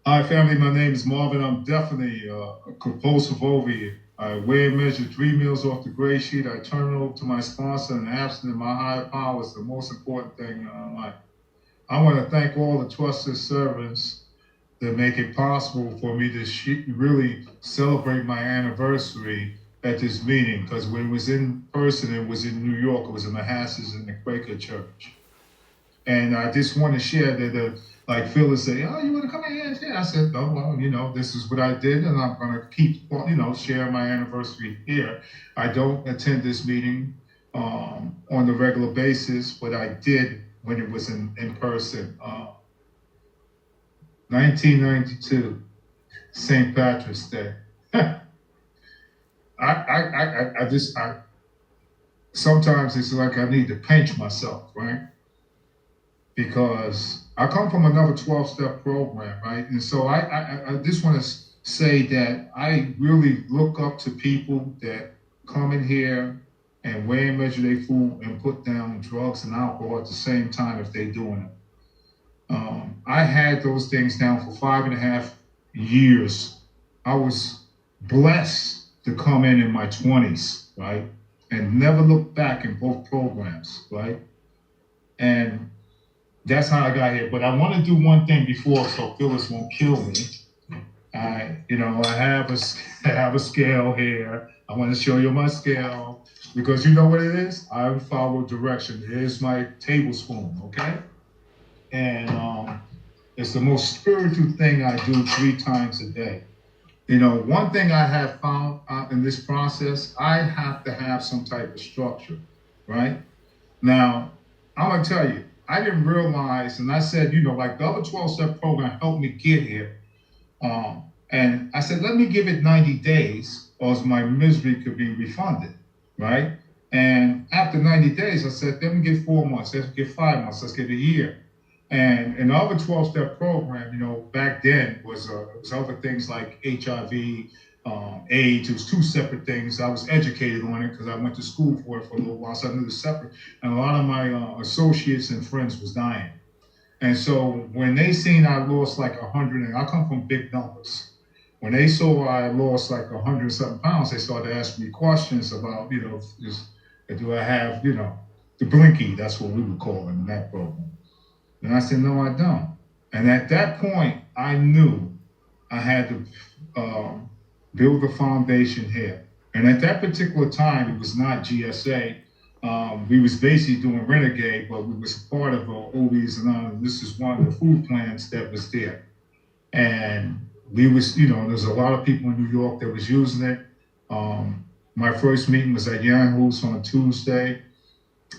Hi, family. My name is Marvin. I'm definitely a compulsive overeater. I weigh and measure 3 meals off the gray sheet. I turn it over to my sponsor and abstinent. My higher power is the most important thing in life. I want to thank all the trusted servants that make it possible for me to really celebrate my anniversary at this meeting. Because when it was in person, it was in New York. It was in Manhasset in the Quaker Church. And I just want to share that, like Phyllis said, oh, you want to come in here? Yeah, I said, oh, well, this is what I did, and I'm going to keep, sharing my anniversary here. I don't attend this meeting on the regular basis, but I did when it was in person. 1992, St. Patrick's Day. I sometimes it's like I need to pinch myself, right? Because I come from another 12-step program, right? And so I just want to say that I really look up to people that come in here and weigh and measure their food and put down drugs and alcohol at the same time if they're doing it. I had those things down for 5.5 years. I was blessed to come in my 20s, right? And never look back in both programs, right? And that's how I got here. But I want to do one thing before, so Phyllis won't kill me. I have a I have a scale here. I want to show you my scale because you know what it is. I follow direction. Here's my tablespoon, okay? And it's the most spiritual thing I do 3 times a day. One thing I have found in this process, I have to have some type of structure, right? Now, I'm gonna tell you, I didn't realize, and I said, like the other 12-step program helped me get here. And I said, let me give it 90 days, or else my misery could be refunded, right? And after 90 days, I said, let me get 4 months, let's get 5 months, let's get a year. And in the other 12-step program, back then was other things like HIV, AIDS. It was 2 separate things. I was educated on it because I went to school for it for a little while, so I knew it was separate. And a lot of my associates and friends was dying. And so when they seen I lost like 100, and I come from big numbers, when they saw I lost like 100 something pounds, they started asking me questions about, do I have, the blinky? That's what we would call it in that program. And I said, no, I don't. And at that point, I knew I had to build a foundation here. And at that particular time, it was not GSA. We was basically doing Renegade, but we was part of Obies and this is one of the food plans that was there. And we was, there's a lot of people in New York that was using it. My first meeting was at Yahoo's on a Tuesday.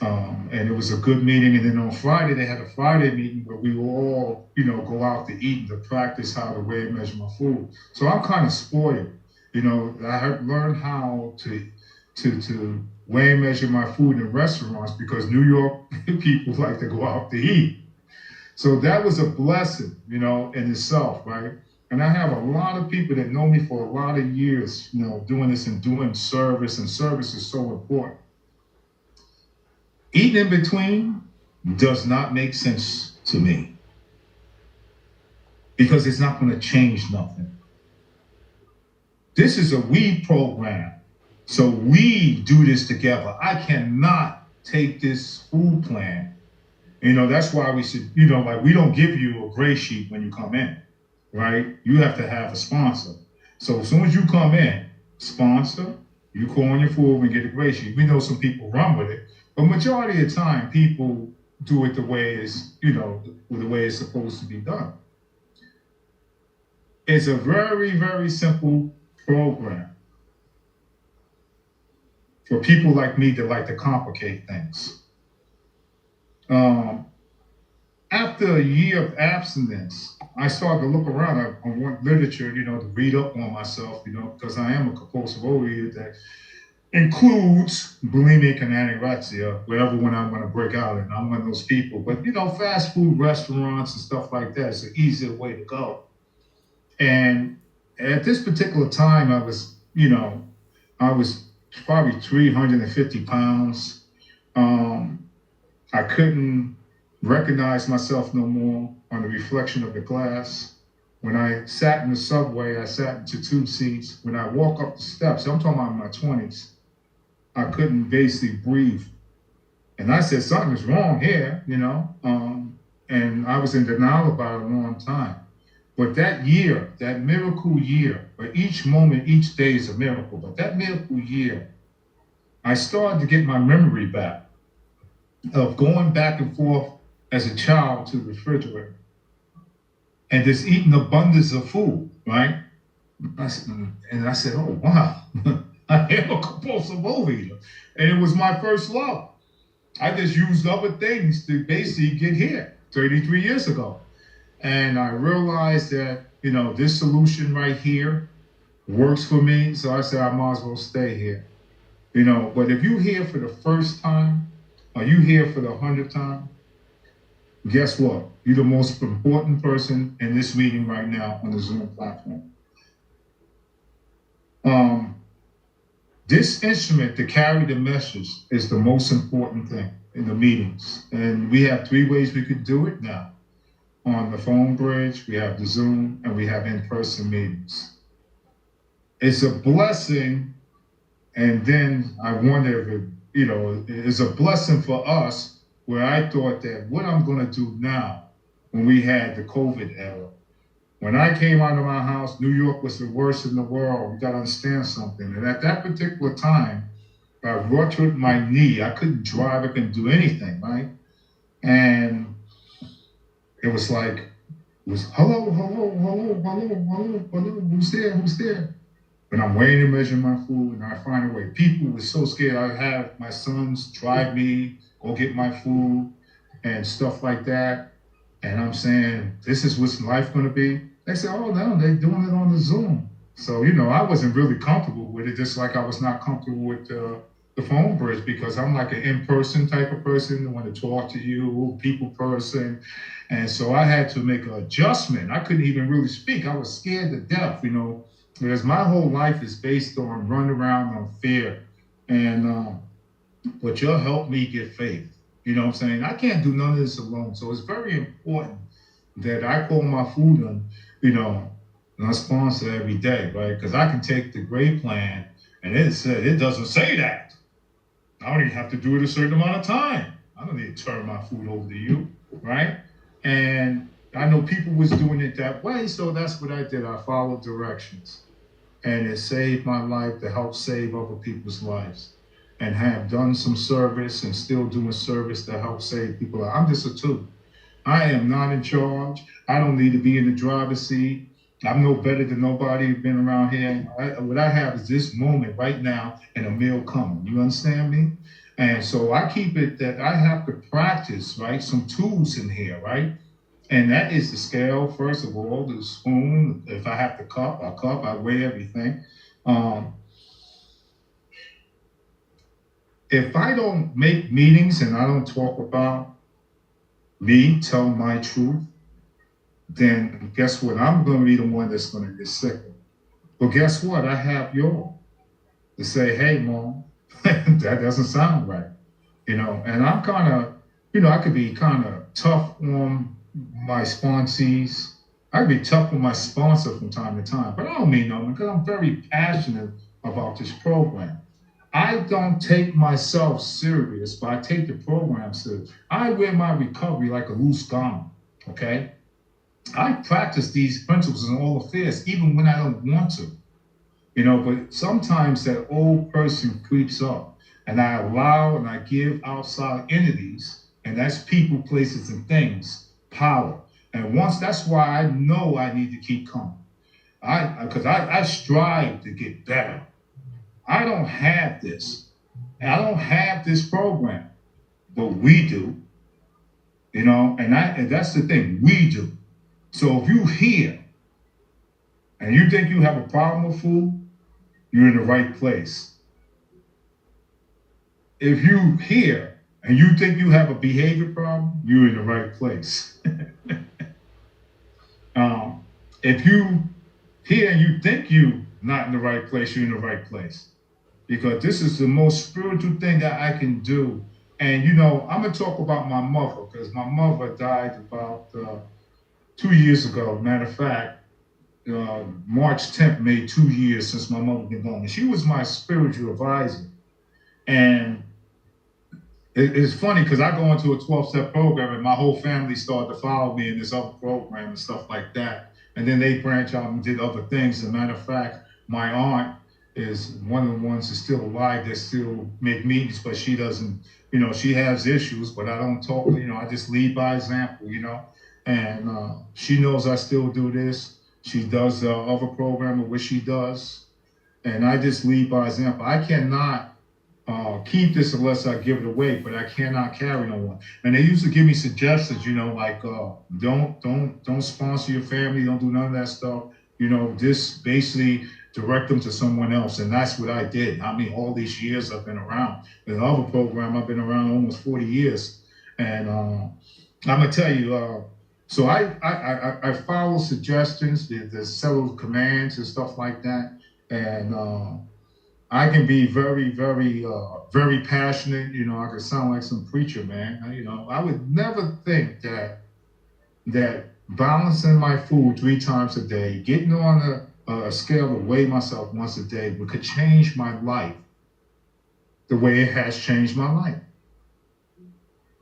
And it was a good meeting. And then on Friday, they had a Friday meeting where we would all, go out to eat and to practice how to weigh and measure my food. So I'm kind of spoiled. I have learned how to weigh and measure my food in restaurants because New York people like to go out to eat. So that was a blessing, in itself, right? And I have a lot of people that know me for a lot of years, doing this and doing service, and service is so important. Eating in between does not make sense to me because it's not going to change nothing. This is a we program. So we do this together. I cannot take this food plan. That's why we should, like we don't give you a gray sheet when you come in, right? You have to have a sponsor. So as soon as you come in, sponsor, you call on your food and get a gray sheet. We know some people run with it. But majority of the time, people do it the way it's, the way it's supposed to be done. It's a very, very simple program for people like me that like to complicate things. After a year of abstinence, I started to look around. I want literature, to read up on myself, because I am a compulsive overeater that includes bulimic and anorexia, whatever one I want to break out in. I'm one of those people. But, fast food restaurants and stuff like that is an easier way to go. And at this particular time, I was probably 350 pounds. I couldn't recognize myself no more on the reflection of the glass. When I sat in the subway, I sat into 2 seats. When I walk up the steps, I'm talking about my 20s, I couldn't basically breathe. And I said, something's wrong here, and I was in denial about it a long time. But that year, that miracle year, where each moment, each day is a miracle, but that miracle year, I started to get my memory back of going back and forth as a child to the refrigerator and just eating abundance of food, right? And I said, oh, wow, I am a compulsive overeater. And it was my first love. I just used other things to basically get here 33 years ago. And I realized that, this solution right here works for me. So I said, I might as well stay here. But if you're here for the first time, or you here for the 100th time, guess what? You're the most important person in this meeting right now on the Zoom platform. This instrument to carry the message is the most important thing in the meetings. And we have 3 ways we could do it now. On the phone bridge, we have the Zoom, and we have in-person meetings. It's a blessing, and then I wonder if it, it's a blessing for us, where I thought that what I'm gonna do now, when we had the COVID era, when I came out of my house, New York was the worst in the world. You gotta understand something. And at that particular time, I ruptured my knee. I couldn't drive, I couldn't do anything, right? And it was like, hello, who's there? And I'm waiting to measure my food, and I find a way. People were so scared. I have my sons drive me, go get my food, and stuff like that. And I'm saying, this is what's life gonna be? They said, oh no, they're doing it on the Zoom. So, I wasn't really comfortable with it, just like I was not comfortable with the phone bridge, because I'm like an in-person type of person. I want to talk to you, people person. And so I had to make an adjustment. I couldn't even really speak. I was scared to death, because my whole life is based on running around on fear. And, but you'll help me get faith. You know what I'm saying? I can't do none of this alone. So it's very important that I call my food on, and I sponsor every day, right? Because I can take the Grey plan, and it doesn't say that. I don't even have to do it a certain amount of time. I don't need to turn my food over to you, right? And I know people was doing it that way, so that's what I did. I followed directions. And it saved my life to help save other people's lives. And have done some service and still doing service to help save people. I'm just a tool. I am not in charge. I don't need to be in the driver's seat. I'm no better than nobody who's been around here. What I have is this moment right now and a meal coming. You understand me? And so I keep it that I have to practice, right? Some tools in here, right? And that is the scale, first of all, the spoon. If I have to cup, I weigh everything. If I don't make meetings and I don't talk about me, tell my truth, then guess what? I'm going to be the one that's going to get sicker. But guess what? I have y'all to say, hey, Mom, that doesn't sound right. And I'm kind of, I could be kind of tough on my sponsees. I could be tough on my sponsor from time to time, but I don't mean nothing because I'm very passionate about this program. I don't take myself serious, but I take the program serious. I wear my recovery like a loose garment, okay? I practice these principles in all affairs, even when I don't want to, but sometimes that old person creeps up, and I allow and I give outside entities, and that's people, places, and things, power. And that's why I know I need to keep coming. Because I strive to get better. I don't have this. I don't have this program, but we do, and that's the thing, we do. So if you here and you think you have a problem with food, you're in the right place. If you here and you think you have a behavior problem, you're in the right place. If you here and you think you're not in the right place, you're in the right place. Because this is the most spiritual thing that I can do. And, I'm going to talk about my mother, because my mother died about 2 years ago. Matter of fact, March 10th made 2 years since my mother been gone. And she was my spiritual advisor. And it's funny because I go into a 12-step program and my whole family started to follow me in this other program and stuff like that. And then they branch out and did other things. As a matter of fact, my aunt is one of the ones that's still alive that still make meetings, but she doesn't, she has issues, but I don't talk, I just lead by example, and she knows I still do this. She does the other program of what she does, and I just lead by example. I cannot keep this unless I give it away, but I cannot carry no one. And they used to give me suggestions, like don't sponsor your family, don't do none of that stuff. Just basically direct them to someone else, and that's what I did. I mean, all these years I've been around. The other program I've been around almost 40 years, and I'm gonna tell you. So I follow suggestions. There's several commands and stuff like that, and I can be very, very, very passionate. I could sound like some preacher, man. I would never think that balancing my food 3 times a day, getting on a scale to weigh myself once a day, could change my life the way it has changed my life.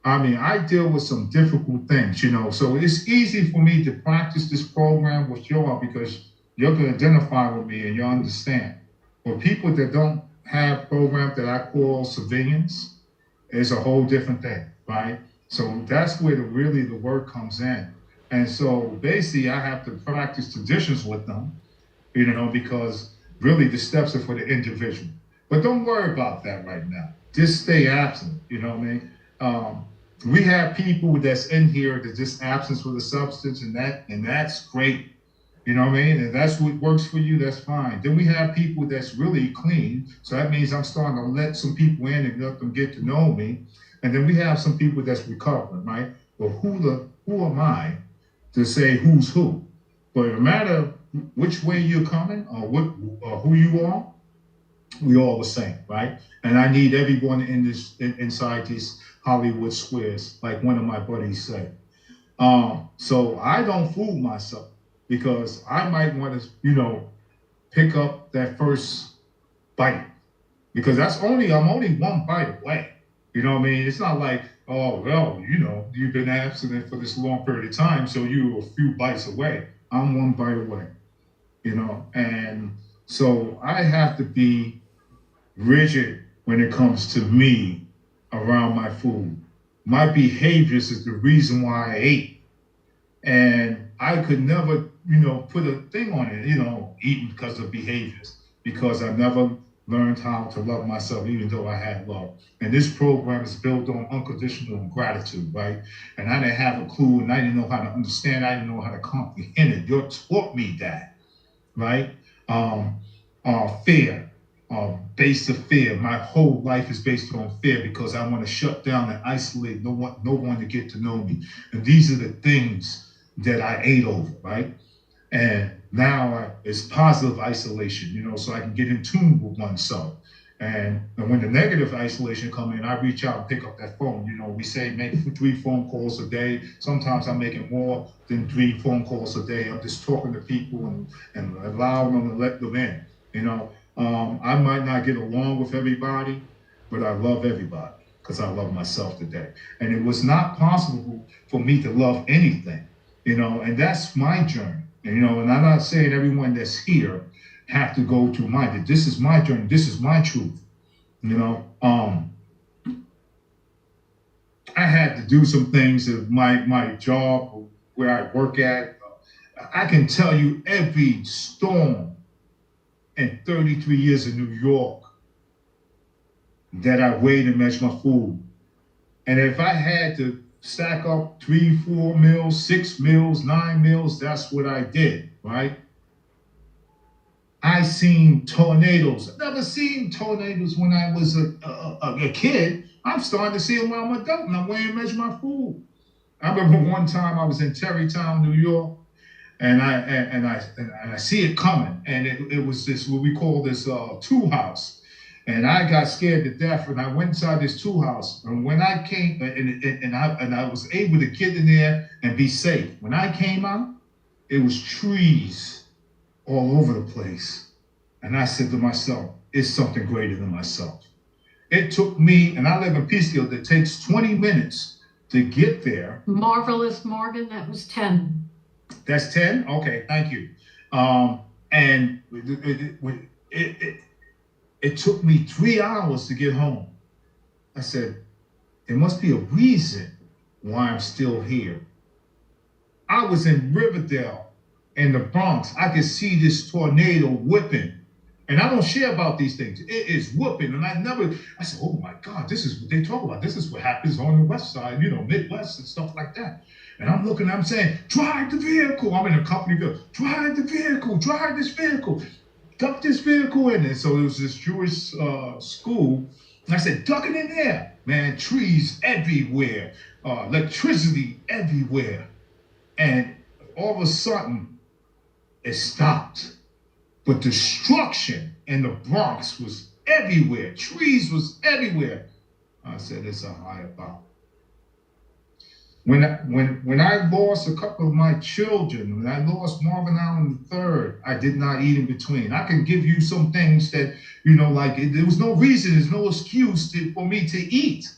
I mean, I deal with some difficult things, so it's easy for me to practice this program with y'all because you can identify with me and you understand. For people that don't have programs that I call civilians, it's a whole different thing, right? So that's where the work comes in. And so basically I have to practice traditions with them, because really the steps are for the individual. But don't worry about that right now. Just stay absent, you know what I mean? We have people that's in here that just absence with a substance, and that's great. You know what I mean? And that's what works for you, that's fine. Then we have people that's really clean. So that means I'm starting to let some people in and let them get to know me. And then we have some people that's recovering, right? Well, who am I to say who's who? But no matter which way you're coming or who you are, we all the same, right? And I need everyone inside these Hollywood squares, like one of my buddies said. So I don't fool myself because I might want to, pick up that first bite because I'm only one bite away. You know what I mean? It's not like, oh, well, you've been abstinent for this long period of time, so you're a few bites away. I'm one bite away, and so I have to be rigid when it comes to me around my food. My behaviors is the reason why I ate. And I could never, put a thing on it, eating because of behaviors, because I never learned how to love myself, even though I had love. And this program is built on unconditional gratitude, right? And I didn't have a clue, and I didn't know how to understand, I didn't know how to comprehend it. You taught me that, right? Fear. Based of fear. My whole life is based on fear because I want to shut down and isolate no one to get to know me. And these are the things that I ate over, right? And now it's positive isolation, so I can get in tune with oneself. And when the negative isolation come in, I reach out and pick up that phone. We say make 3 phone calls a day. Sometimes I'm making more than 3 phone calls a day. I'm just talking to people and allowing them to let them in, I might not get along with everybody, but I love everybody because I love myself today. And it was not possible for me to love anything, and that's my journey. And I'm not saying everyone that's here have to go through mine. This is my journey. This is my truth. I had to do some things at my job where I work at. I can tell you every storm in 33 years in New York that I weighed and measured my food. And if I had to stack up 3, 4 meals, 6 meals, 9 meals, that's what I did, right? I seen tornadoes. I've never seen tornadoes when I was a kid. I'm starting to see them when I'm an adult and I'm weighing and measuring my food. I remember one time I was in Terrytown, New York, and I see it coming, and it was this what we call this tool house, and I got scared to death, and I went inside this tool house, and when I came, and I was able to get in there and be safe. When I came out, it was trees all over the place. And I said to myself, it's something greater than myself. It took me, and I live in Peekskill, it takes 20 minutes to get there. Marvelous, Marvin, that was 10. That's 10? Okay, thank you. And it took me 3 hours to get home. I said, there must be a reason why I'm still here. I was in Riverdale in the Bronx. I could see this tornado whipping. And I don't share about these things. It is whooping. And I said, oh my God, this is what they talk about. This is what happens on the West Side, Midwest and stuff like that. And I'm looking, I'm saying, drive the vehicle. I'm in a company building. Drive the vehicle, drive this vehicle. Duck this vehicle in there. So it was this Jewish school. And I said, duck it in there. Man, trees everywhere, electricity everywhere. And all of a sudden, it stopped. But destruction in the Bronx was everywhere. Trees was everywhere. I said, it's a higher power. When I lost a couple of my children, when I lost Marvin Allen III, I did not eat in between. I can give you some things that, there was no reason, there's no excuse for me to eat.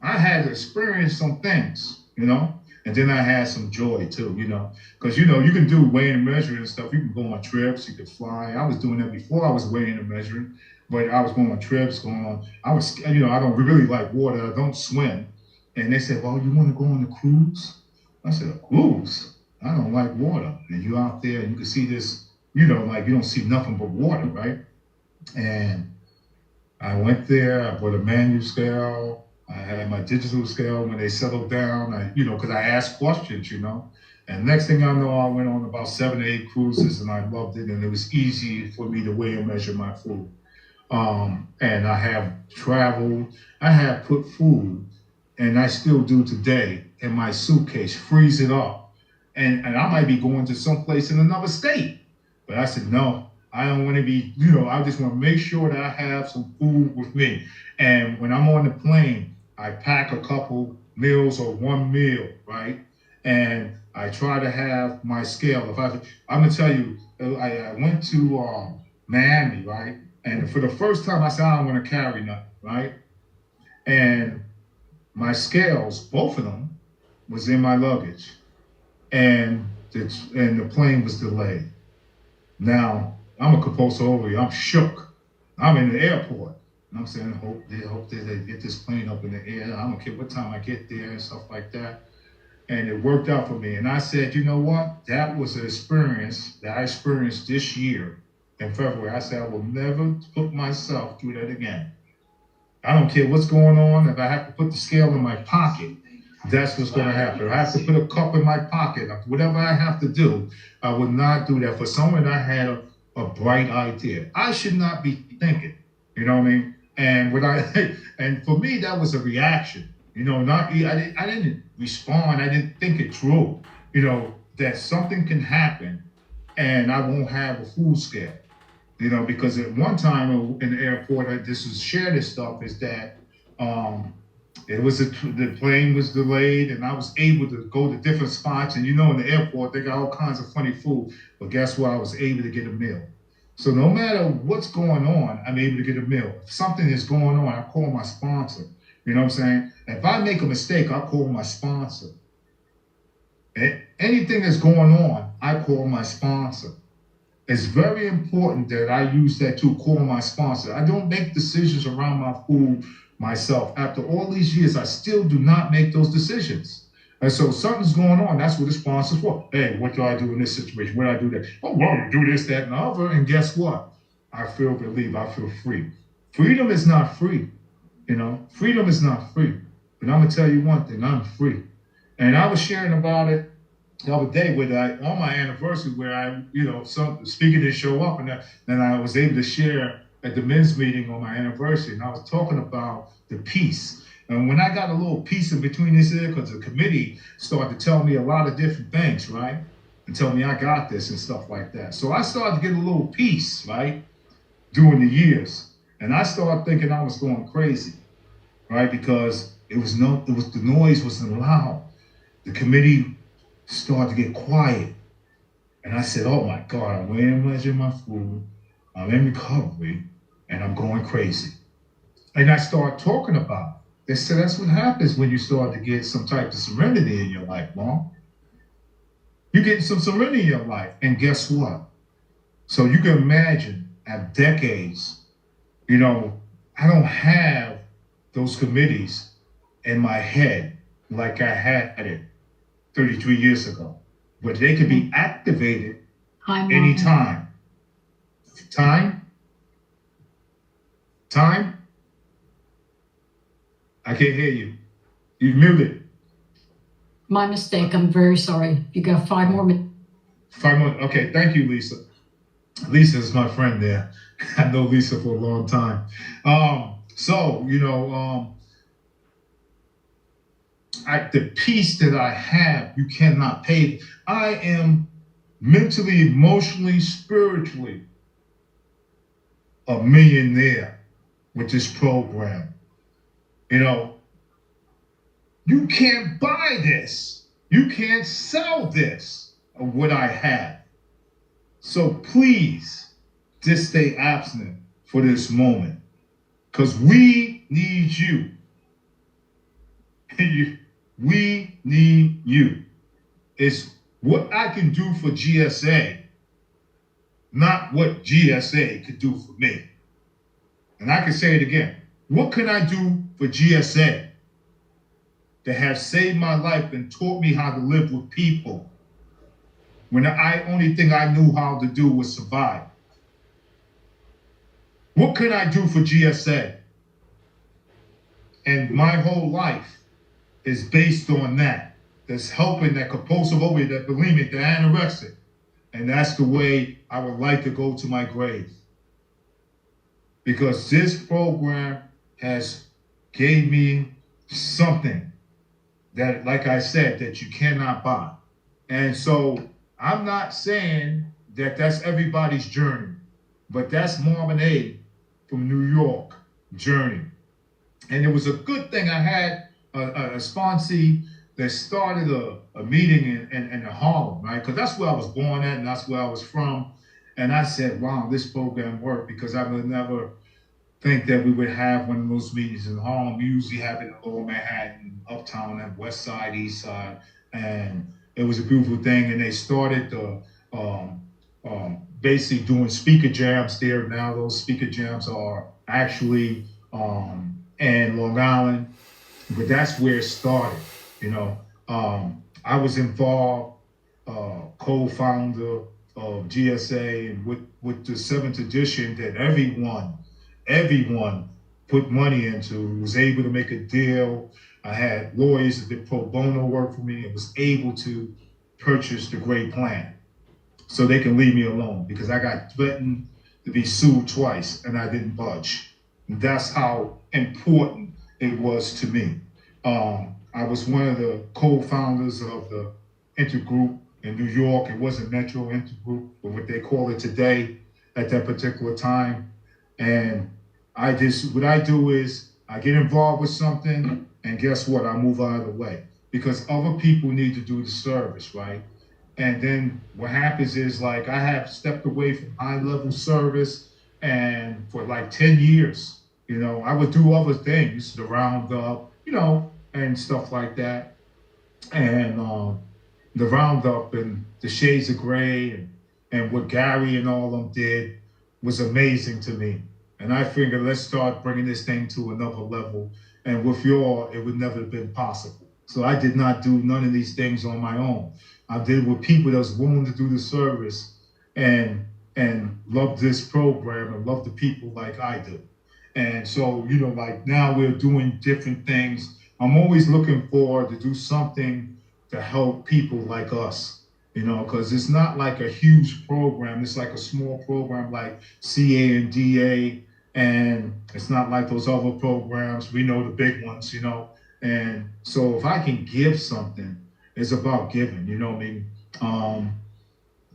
I had to experience some things, and then I had some joy too, because, you can do weighing and measuring and stuff. You can go on trips, you could fly. I was doing that before I was weighing and measuring, but I was going on trips, I don't really like water. I don't swim. And they said, well, you want to go on a cruise? I said, a cruise? I don't like water. And you're out there and you can see this, you don't see nothing but water, right? And I went there, I bought a manual scale. I had my digital scale when they settled down, because I asked questions, And next thing I know, I went on about 7 or 8 cruises and I loved it. And it was easy for me to weigh and measure my food. And I have traveled, I have put food, and I still do today, in my suitcase, freeze it up. And I might be going to someplace in another state. But I said, no, I don't want to be, I just want to make sure that I have some food with me. And when I'm on the plane, I pack a couple meals or one meal, right? And I try to have my scale. I'm going to tell you, I went to Miami, right? And for the first time, I said, I don't want to carry nothing, right? And my scales, both of them, was in my luggage, and the plane was delayed. Now, I'm a compulsive overeater. I'm shook. I'm in the airport. And I'm saying, I hope they get this plane up in the air. I don't care what time I get there and stuff like that. And it worked out for me. And I said, you know what? That was an experience that I experienced this year in February. I said, I will never put myself through that again. I don't care what's going on. If I have to put the scale in my pocket, that's what's going to happen. If I have to put a cup in my pocket, whatever I have to do, I would not do that. For someone I had a bright idea. I should not be thinking, you know what I mean? And and for me, that was a reaction. I didn't respond. I didn't think it through. That something can happen, and I won't have a food scale. Because at one time in the airport, share this stuff, is that the plane was delayed and I was able to go to different spots. And in the airport, they got all kinds of funny food. But guess what? I was able to get a meal. So no matter what's going on, I'm able to get a meal. If something is going on, I call my sponsor. You know what I'm saying? If I make a mistake, I call my sponsor. Anything that's going on, I call my sponsor. It's very important that I use that to call my sponsor. I don't make decisions around my food myself. After all these years, I still do not make those decisions. And so something's going on. That's what the sponsor's for. Hey, what do I do in this situation? What do I do that? Oh, well, do this, that, and the other. And guess what? I feel relieved. I feel free. Freedom is not free. Freedom is not free. But I'm going to tell you one thing. I'm free. And I was sharing about it the other day on my anniversary, where some speaker didn't show up, and then I was able to share at the men's meeting on my anniversary, and I was talking about the peace. And when I got a little peace in between this here, because the committee started to tell me a lot of different things, right, and tell me I got this and stuff like that. So I started to get a little peace, right, during the years, and I started thinking I was going crazy, right, because the noise wasn't loud. The committee started to get quiet. And I said, oh my God, I'm weighing and measuring my food. I'm in recovery and I'm going crazy. And I started talking about it. They said, that's what happens when you start to get some type of serenity in your life, Mom. You're getting some serenity in your life. And guess what? So you can imagine at decades, I don't have those committees in my head like I had it 33 years ago. But they can be activated anytime. Time? I can't hear you. You're muted. My mistake. I'm very sorry. You got 5 more minutes. 5 more. Okay. Thank you, Lisa. Lisa is my friend there. I know Lisa for a long time. The peace that I have, you cannot pay. I am mentally, emotionally, spiritually a millionaire with this program. You can't buy this. You can't sell this of what I have. So please, just stay abstinent for this moment. Because we need you. We need you. It's what I can do for GSA, not what GSA could do for me. And I can say it again. What can I do for GSA that have saved my life and taught me how to live with people when the only thing I knew how to do was survive? What can I do for GSA? And my whole life is based on that. That's helping that compulsive overeating, that bulimic, the anorexic. And that's the way I would like to go to my grave. Because this program has gave me something that, like I said, that you cannot buy. And so I'm not saying that that's everybody's journey, but that's Marvin A. from New York journey. And it was a good thing I had a sponsee that started a meeting in Harlem, right? Because that's where I was born at and that's where I was from. And I said, wow, this program worked, because I would never think that we would have one of those meetings in Harlem. We usually have it in Lower Manhattan, Uptown, and West Side, East Side. And it was a beautiful thing. And they started basically doing speaker jams there. Now those speaker jams are actually in Long Island, but that's where it started. I was involved, co-founder of GSA, and with the 7th edition that everyone put money into, was able to make a deal. I had lawyers that did pro bono work for me and was able to purchase the Grey Plan so they can leave me alone, because I got threatened to be sued twice and I didn't budge. And that's how important it was to me. I was one of the co-founders of the Intergroup in New York. It wasn't Metro Intergroup, but what they call it today at that particular time. And what I do is I get involved with something, and guess what? I move out of the way, because other people need to do the service, right? And then what happens is, like, I have stepped away from high-level service, and for like 10 years, I would do other things, the roundup, and stuff like that. And the roundup and the Shades of Grey and what Gary and all of them did was amazing to me. And I figured, let's start bringing this thing to another level. And with y'all, it would never have been possible. So I did not do none of these things on my own. I did it with people that was willing to do the service and love this program and love the people like I do. And so, like now we're doing different things. I'm always looking forward to do something to help people like us, because it's not like a huge program. It's like a small program like CA and DA, and it's not like those other programs. We know the big ones, And so if I can give something, it's about giving,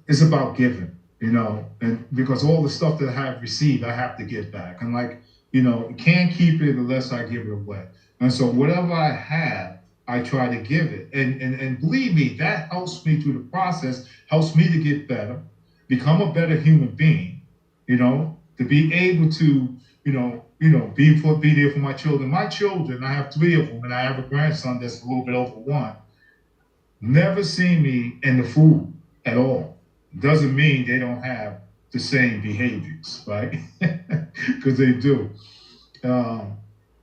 it's about giving, and because all the stuff that I have received, I have to give back. And can't keep it unless I give it away. And so whatever I have, I try to give it. And believe me, that helps me through the process, helps me to get better, become a better human being, to be able to, be there for my children. My children, I have 3 of them, and I have a grandson that's a little bit over 1. Never seen me in the food at all. Doesn't mean they don't have the same behaviors, right? Because they do.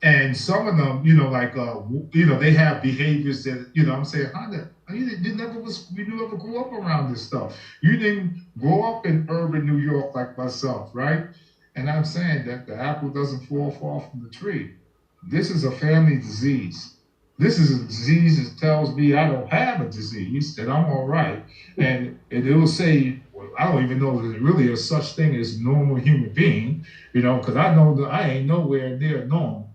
And some of them, they have behaviors that, I'm saying, Honda, you never grew up around this stuff. You didn't grow up in urban New York like myself, right? And I'm saying that the apple doesn't fall far from the tree. This is a family disease. This is a disease that tells me I don't have a disease, that I'm all right. And it will say, well, I don't even know if there's really a such thing as normal human being, because I know that I ain't nowhere near normal,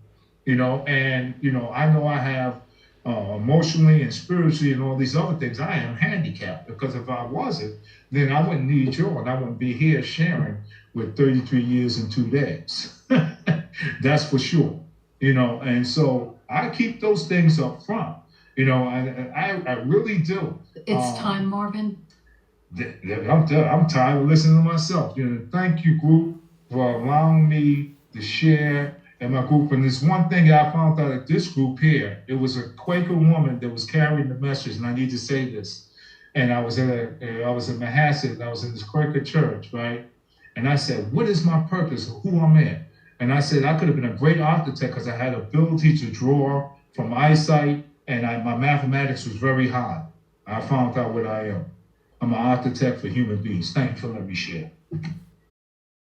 and, I know I have emotionally and spiritually and all these other things. I am handicapped, because if I wasn't, then I wouldn't need you and I wouldn't be here sharing with 33 years and 2 days. That's for sure, and so I keep those things up front, and I really do. It's time, Marvin. I'm tired of listening to myself. Thank you, group, for allowing me to share in my group. And there's one thing that I found out at this group here. It was a Quaker woman that was carrying the message, and I need to say this. And I was in Manhasset, and I was in this Quaker church, right? And I said, what is my purpose of who I'm in? And I said, I could have been a great architect because I had ability to draw from eyesight, and my mathematics was very high. I found out what I am. I'm an architect for human beings. Thank you for letting me share.